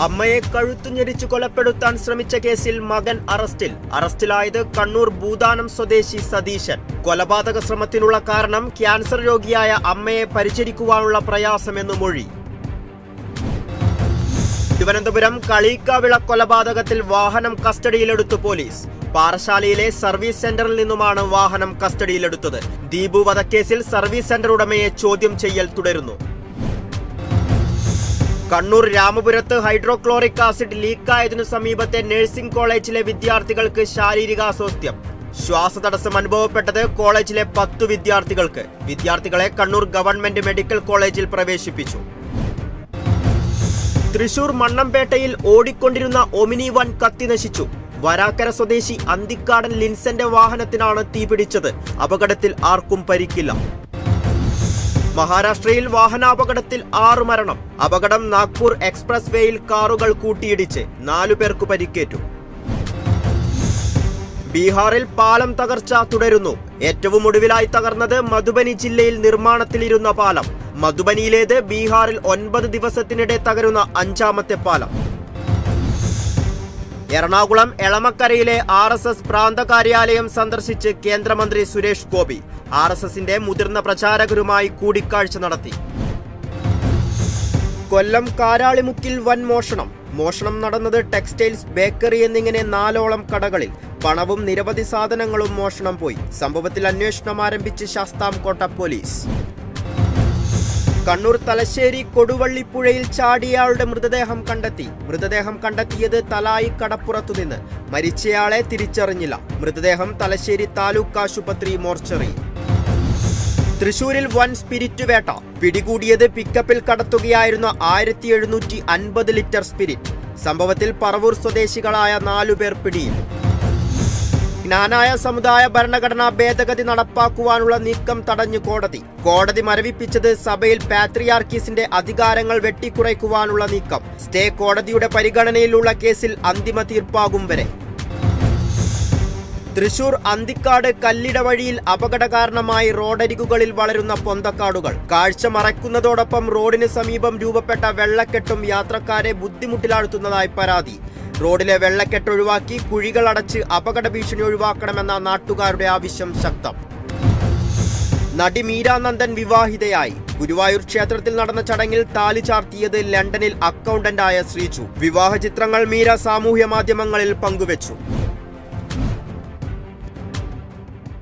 അമ്മയെ കഴുത്തുഞെരിച്ചു കൊലപ്പെടുത്താൻ ശ്രമിച്ച കേസിൽ മകൻ അറസ്റ്റിലായത് കണ്ണൂർ ഭൂദാനം സ്വദേശി സതീശൻ. കൊലപാതക ശ്രമത്തിനുള്ള കാരണം ക്യാൻസർ രോഗിയായ അമ്മയെ പരിചരിക്കുവാനുള്ള പ്രയാസമെന്ന് മൊഴി. തിരുവനന്തപുരം കളിയിക്കാവിള കൊലപാതകത്തിൽ വാഹനം കസ്റ്റഡിയിലെടുത്തു പോലീസ്. പാറശാലയിലെ സർവീസ് സെന്ററിൽ നിന്നുമാണ് വാഹനം കസ്റ്റഡിയിലെടുത്തത്. ദീപു വധക്കേസിൽ സർവീസ് സെന്റർ ഉടമയെ ചോദ്യം ചെയ്യൽ തുടരുന്നു. കണ്ണൂർ രാമപുരത്ത് ഹൈഡ്രോക്ലോറിക് ആസിഡ് ലീക്കായതിനു സമീപത്തെ നഴ്സിംഗ് കോളേജിലെ വിദ്യാർത്ഥികൾക്ക് ശാരീരികാസ്വാസ്ഥ്യം. ശ്വാസതടസ്സം അനുഭവപ്പെട്ടത് കോളേജിലെ 10 വിദ്യാർത്ഥികൾക്ക്. വിദ്യാർത്ഥികളെ കണ്ണൂർ ഗവൺമെന്റ് മെഡിക്കൽ കോളേജിൽ പ്രവേശിപ്പിച്ചു. തൃശൂർ മണ്ണമ്പേട്ടയിൽ ഓടിക്കൊണ്ടിരുന്ന ഒമിനി വൻ കത്തിനശിച്ചു. വരാക്കര സ്വദേശി അന്തിക്കാടൻ ലിൻസന്റെ വാഹനത്തിനാണ് തീപിടിച്ചത്. അപകടത്തിൽ ആർക്കും പരിക്കില്ല. മഹാരാഷ്ട്രയിൽ വാഹനാപകടത്തിൽ 6 മരണം. അപകടം നാഗ്പൂർ എക്സ്പ്രസ് വേയിൽ കാറുകൾ കൂട്ടിയിടിച്ച് 4 പേർക്ക് പരിക്കേറ്റു. ബീഹാറിൽ പാലം തകർച്ച തുടരുന്നു. ഏറ്റവും ഒടുവിലായി തകർന്നത് മധുബനി ജില്ലയിൽ നിർമ്മാണത്തിലിരുന്ന പാലം. മധുബനിയിലേത് ബീഹാറിൽ 9 ദിവസത്തിനിടെ തകരുന്ന 5ാമത്തെ പാലം. എറണാകുളം എളമക്കരയിലെ RSS പ്രാന്ത കാര്യാലയം സന്ദർശിച്ച് കേന്ദ്രമന്ത്രി സുരേഷ് ഗോപി. RSSന്റെ മുതിർന്ന പ്രചാരകരുമായി കൂടിക്കാഴ്ച നടത്തി. കൊല്ലം കാരാളിമുക്കിൽ വൻ മോഷണം നടന്നത് ടെക്സ്റ്റൈൽസ്, ബേക്കറി എന്നിങ്ങനെ 4ഓളം കടകളിൽ. പണവും നിരവധി സാധനങ്ങളും മോഷണം പോയി. സംഭവത്തിൽ അന്വേഷണം ആരംഭിച്ച് ശാസ്താംകോട്ട പോലീസ്. കണ്ണൂർ തലശ്ശേരി കൊടുവള്ളിപ്പുഴയിൽ ചാടിയയാളുടെ മൃതദേഹം കണ്ടെത്തിയത് തലായി കടപ്പുറത്തുനിന്ന്. മരിച്ചയാളെ തിരിച്ചറിഞ്ഞില്ല. മൃതദേഹം തലശ്ശേരി താലൂക്ക് ആശുപത്രി മോർച്ചറി. തൃശൂരിൽ വൻ സ്പിരിറ്റ് വേട്ട. പിടികൂടിയത് പിക്കപ്പിൽ കടത്തുകയായിരുന്ന 1750 ലിറ്റർ സ്പിരിറ്റ്. സംഭവത്തിൽ പറവൂർ സ്വദേശികളായ 4 പേർ പിടിയിൽ. ജ്ഞാനായ സമുദായ ഭരണഘടനാ ഭേദഗതി നടപ്പാക്കുവാനുള്ള നീക്കം തടഞ്ഞു കോടതി മരവിപ്പിച്ചത് സഭയിൽ പാത്രിയാർക്കീസിന്റെ അധികാരങ്ങൾ വെട്ടിക്കുറയ്ക്കുവാനുള്ള നീക്കം. സ്റ്റേ കോടതിയുടെ പരിഗണനയിലുള്ള കേസിൽ അന്തിമ തീർപ്പാകും വരെ. തൃശൂർ അന്തിക്കാട് കല്ലിട വഴിയിൽ അപകട കാരണമായി റോഡരികുകളിൽ വളരുന്ന പൊന്തക്കാടുകൾ. കാഴ്ച മറയ്ക്കുന്നതോടൊപ്പം റോഡിന് സമീപം രൂപപ്പെട്ട വെള്ളക്കെട്ടും യാത്രക്കാരെ ബുദ്ധിമുട്ടിലാഴ്ത്തുന്നതായി പരാതി. റോഡിലെ വെള്ളക്കെട്ട് ഒഴിവാക്കി കുഴികൾ അടച്ച് അപകട ഭീഷണി ഒഴിവാക്കണമെന്ന നാട്ടുകാരുടെ ആവശ്യം ശക്തം. നടി മീര നന്ദൻ വിവാഹിതയായി. ഗുരുവായൂർ ക്ഷേത്രത്തിൽ നടന്ന ചടങ്ങിൽ താലി ചാർത്തിയത് ലണ്ടനിൽ അക്കൗണ്ടന്റായ ശ്രീജു. വിവാഹ ചിത്രങ്ങൾ മീര സാമൂഹ്യ മാധ്യമങ്ങളിൽ പങ്കുവച്ചു.